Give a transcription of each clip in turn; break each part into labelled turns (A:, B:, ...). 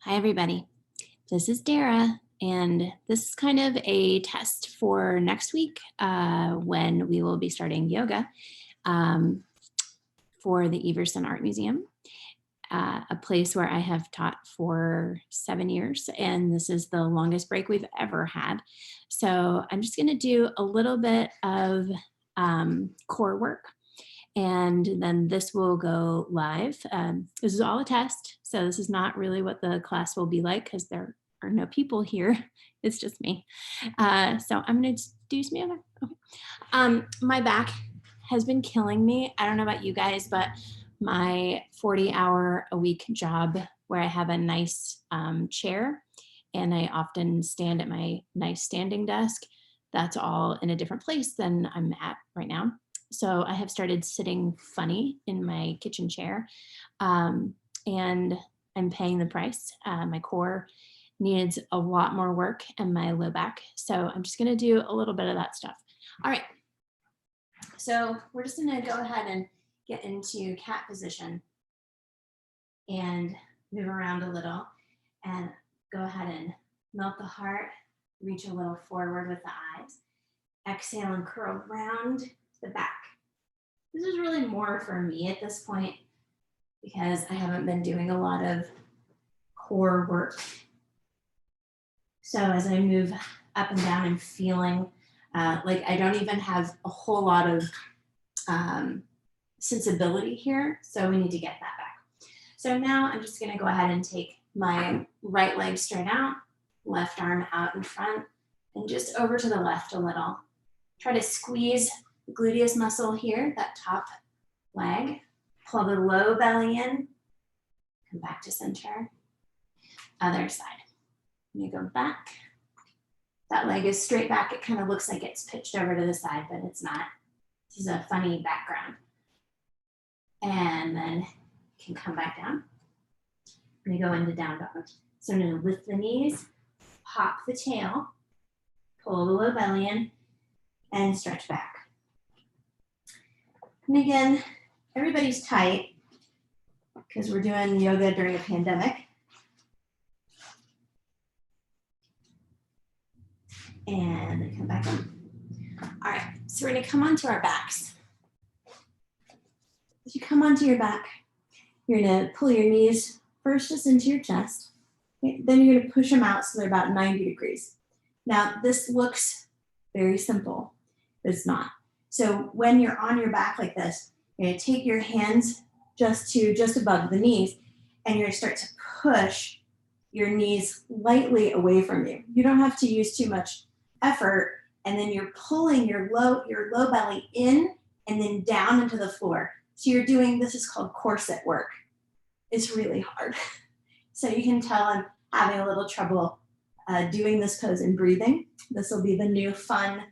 A: Hi, everybody. This is Dara, and this is kind of a test for next week when we will be starting yoga um, for the Everson Art Museum, a place where I have taught for 7 years, and this is the longest break we've ever had. So I'm just going to do a little bit of core work. And then this will go live. This is all a test, so this is not really what the class will be like because there are no people here. It's just me. So I'm going to do some yoga. Okay. My back has been killing me. I don't know about you guys, but my 40-hour-a-week job where I have a nice chair and I often stand at my nice standing desk, that's all in a different place than I'm at right now. So I have started sitting funny in my kitchen chair and I'm paying the price. My core needs a lot more work and my low back. So I'm just gonna do a little bit of that stuff. All right, so we're just gonna go ahead and get into cat position and move around a little and go ahead and melt the heart, reach a little forward with the eyes. Exhale and curl round the back. This is really more for me at this point because I haven't been doing a lot of core work. So as I move up and down and feeling like I don't even have a whole lot of sensibility here. So we need to get that back. So now I'm just gonna go ahead and take my right leg straight out, left arm out in front, and just over to the left a little. Try to squeeze the gluteus muscle here, that top leg. Pull the low belly in. Come back to center. Other side. You go back. That leg is straight back. It kind of looks like it's pitched over to the side, but it's not. This is a funny background. And then you can come back down. I'm gonna go into down dog. So I'm gonna lift the knees, pop the tail, pull the low belly in, and stretch back. And again, everybody's tight because we're doing yoga during a pandemic. And then come back in. All right, so we're gonna come onto our backs. As you come onto your back, you're gonna pull your knees first just into your chest. Okay? Then you're gonna push them out so they're about 90 degrees. Now, this looks very simple, but it's not. So when you're on your back like this, you're gonna take your hands just above the knees, and you're gonna start to push your knees lightly away from you. You don't have to use too much effort, and then you're pulling your low belly in and then down into the floor. So you're doing, this is called corset work. It's really hard. So you can tell I'm having a little trouble doing this pose and breathing. This will be the new fun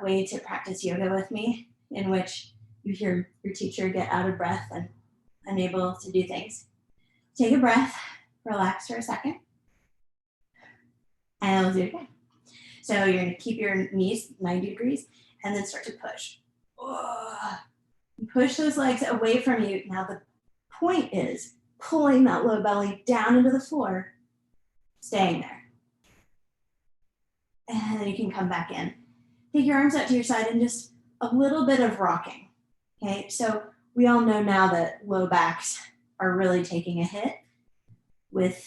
A: way to practice yoga with me, in which you hear your teacher get out of breath and unable to do things. Take a breath, relax for a second, and we'll do it again. So you're gonna keep your knees 90 degrees and then start to push. Push those legs away from you. Now the point is pulling that low belly down into the floor, staying there. And then you can come back in. Take your arms out to your side and just a little bit of rocking. Okay, so we all know now that low backs are really taking a hit with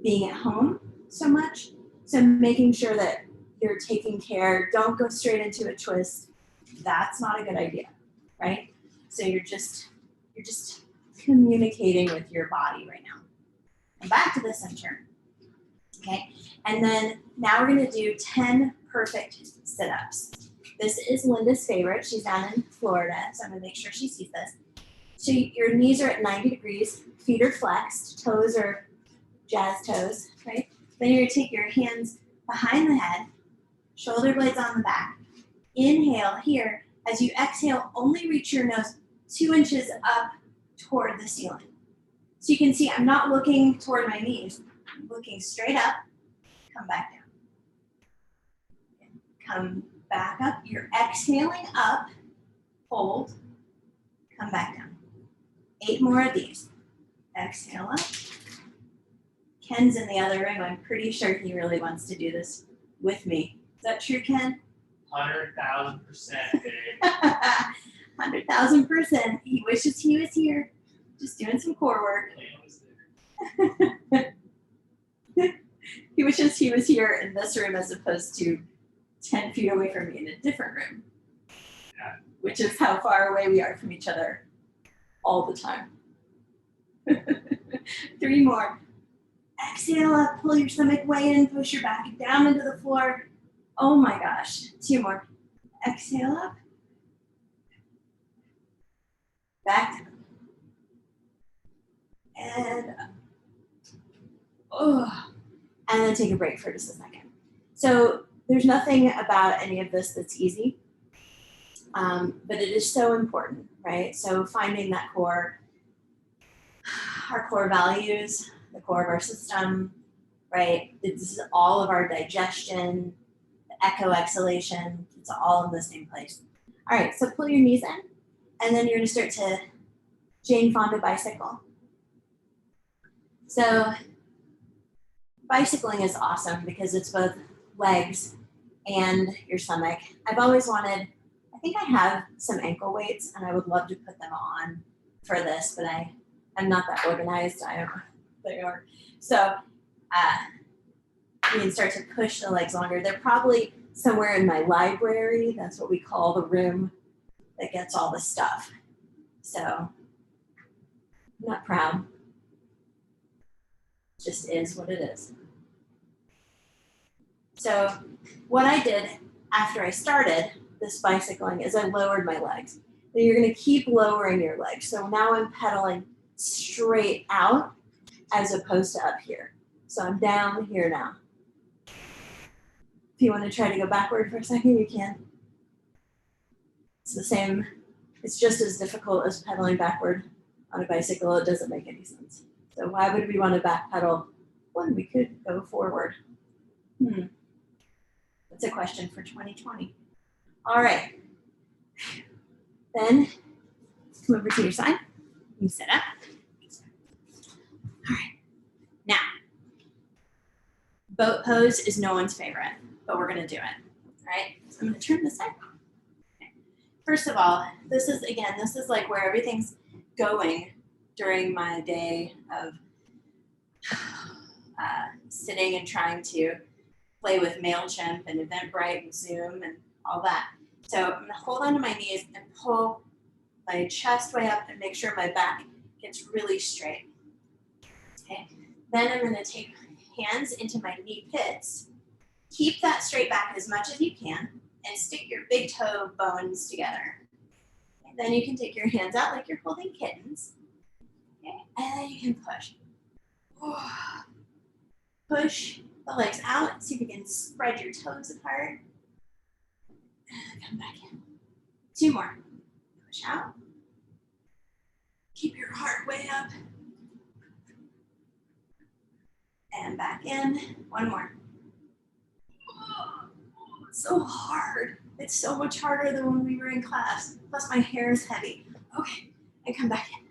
A: being at home so much. So making sure that you're taking care, don't go straight into a twist. That's not a good idea, right? So you're just communicating with your body right now. And back to the center. Okay, and then now we're gonna do 10 perfect sit-ups. This is Linda's favorite. She's down in Florida, so I'm gonna make sure she sees this. So your knees are at 90 degrees, feet are flexed, toes are jazz toes, right? Then you're gonna take your hands behind the head, shoulder blades on the back. Inhale here. As you exhale, only reach your nose 2 inches up toward the ceiling. So you can see I'm not looking toward my knees. I'm looking straight up, come back down. Come back up. You're exhaling up, hold, come back down. 8 more of these. Exhale up, Ken's in the other room. I'm pretty sure he really wants to do this with me. Is that true, Ken?
B: 100,000%, babe.
A: 100,000%. He wishes he was here, just doing some core work. He wishes he was here in this room as opposed to 10 feet away from me in a different room.
B: Yeah.
A: Which is how far away we are from each other all the time. 3 more. Exhale up, pull your stomach way in, push your back down into the floor. Oh my gosh. 2 more. Exhale up. Back down. And up. Oh. And then take a break for just a second. So there's nothing about any of this that's easy, but it is so important, right? So finding that core, our core values, the core of our system, right? This is all of our digestion, the echo exhalation, it's all in the same place. All right, so pull your knees in, and then you're gonna start to Jane Fonda bicycle. So bicycling is awesome because it's both legs and your stomach. I've always wanted, I think I have some ankle weights and I would love to put them on for this, but I'm not that organized. I don't know what they are. So you can start to push the legs longer. They're probably somewhere in my library. That's what we call the room that gets all the stuff. So I'm not proud. It just is what it is. So what I did after I started this bicycling is I lowered my legs. Then you're gonna keep lowering your legs. So now I'm pedaling straight out as opposed to up here. So I'm down here now. If you want to try to go backward for a second, you can. It's the same, it's just as difficult as pedaling backward on a bicycle. It doesn't make any sense. So why would we want to back pedal when we could go forward? That's a question for 2020. All right. Then come over to your side. You sit up. All right. Now, boat pose is no one's favorite, but we're going to do it. All right. So I'm going to turn this side. Okay. First of all, this is like where everything's going during my day of sitting and trying to play with MailChimp and Eventbrite and Zoom and all that. So I'm going to hold onto my knees and pull my chest way up and make sure my back gets really straight. Okay. Then I'm going to take my hands into my knee pits. Keep that straight back as much as you can and stick your big toe bones together. And then you can take your hands out like you're holding kittens. Okay. And then you can push. Push the legs out. See if you can spread your toes apart. Come back in. 2 more. Push out. Keep your heart way up. And back in. 1 more. It's so hard. It's so much harder than when we were in class. Plus my hair is heavy. Okay, and come back in.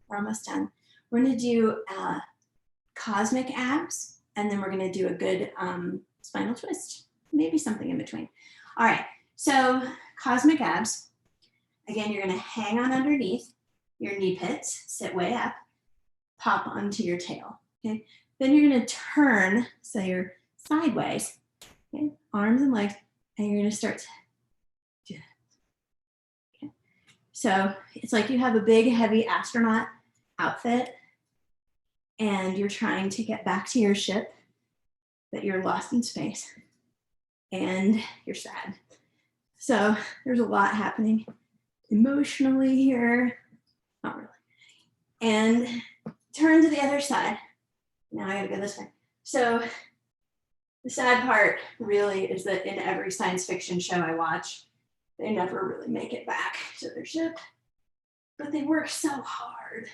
A: We're almost done. We're gonna do cosmic abs, and then we're gonna do a good spinal twist. Maybe something in between. All right, so cosmic abs. Again, you're gonna hang on underneath your knee pits, sit way up, pop onto your tail, okay? Then you're gonna turn, so you're sideways, okay? Arms and legs, and you're gonna start to do that, okay? So it's like you have a big, heavy astronaut outfit, and you're trying to get back to your ship, but you're lost in space, and you're sad. So there's a lot happening emotionally here, not really. And turn to the other side. Now I gotta go this way. So the sad part really is that in every science fiction show I watch, they never really make it back to their ship, but they work so hard.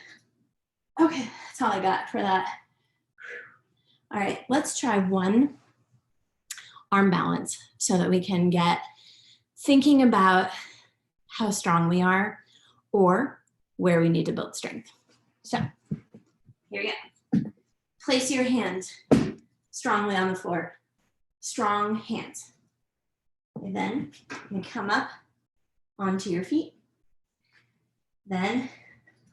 A: Okay, that's all I got for that. All right, let's try one arm balance so that we can get thinking about how strong we are or where we need to build strength. So place your hands strongly on the floor. Strong hands. And then you come up onto your feet. Then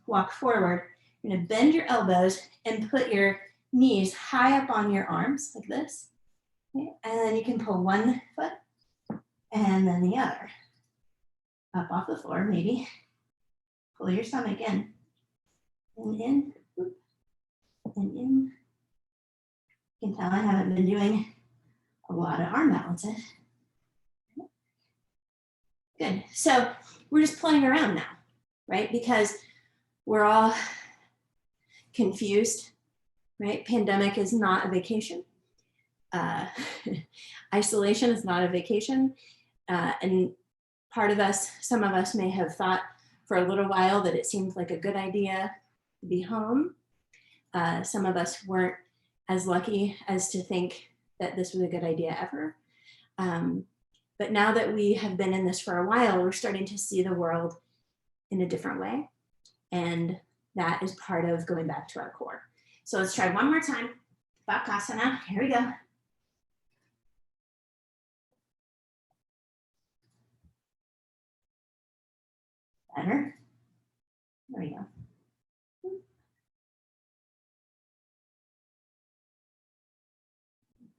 A: walk forward. You're gonna bend your elbows and put your knees high up on your arms like this. Okay? And then you can pull one foot and then the other. Up off the floor, maybe. Pull your stomach in. And in, and in. You can tell I haven't been doing a lot of arm balances. Good. So we're just playing around now, right? Because we're all confused, right? Pandemic is not a vacation. Isolation is not a vacation. And part of us, some of us may have thought for a little while that it seemed like a good idea to be home. Some of us weren't as lucky as to think that this was a good idea ever. But now that we have been in this for a while, we're starting to see the world in a different way. And that is part of going back to our core. So let's try one more time. Bakasana, here we go. Better. There we go.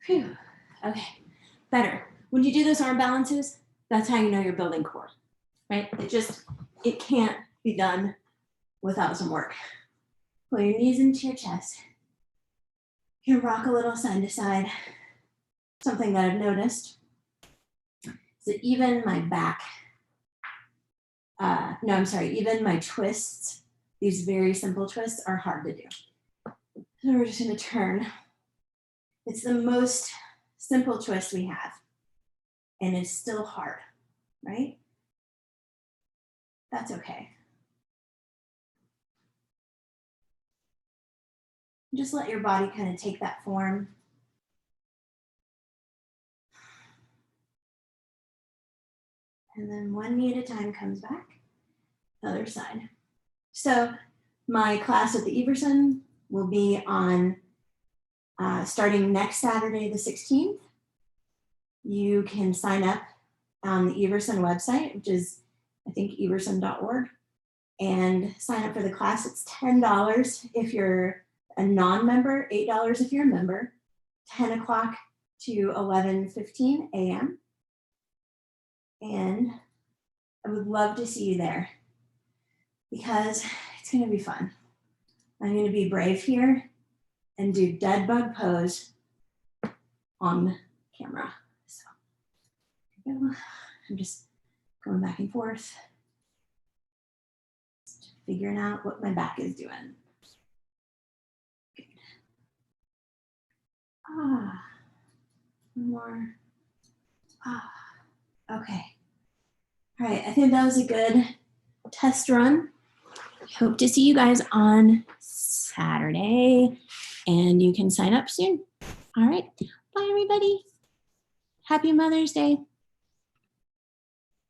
A: Phew. Okay, better. When you do those arm balances, that's how you know you're building core, right? It can't be done without some work. Pull your knees into your chest. You can rock a little side to side. Something that I've noticed is that even my back, even my twists, these very simple twists are hard to do. So we're just gonna turn. It's the most simple twist we have, and it's still hard, right? That's okay. Just let your body kind of take that form. And then one knee at a time comes back, other side. So my class at the Everson will be on starting next Saturday, the 16th. You can sign up on the Everson website, which is, I think, everson.org, and sign up for the class. It's $10 if you're a non-member, $8 if you're a member, 10 o'clock to 11:15 a.m. And I would love to see you there because it's gonna be fun. I'm gonna be brave here and do dead bug pose on camera. So here we go. I'm just going back and forth, just figuring out what my back is doing. Good. One more. Okay. All right, I think that was a good test run. Hope to see you guys on Saturday, and you can sign up soon. All right, bye everybody. Happy Mother's Day.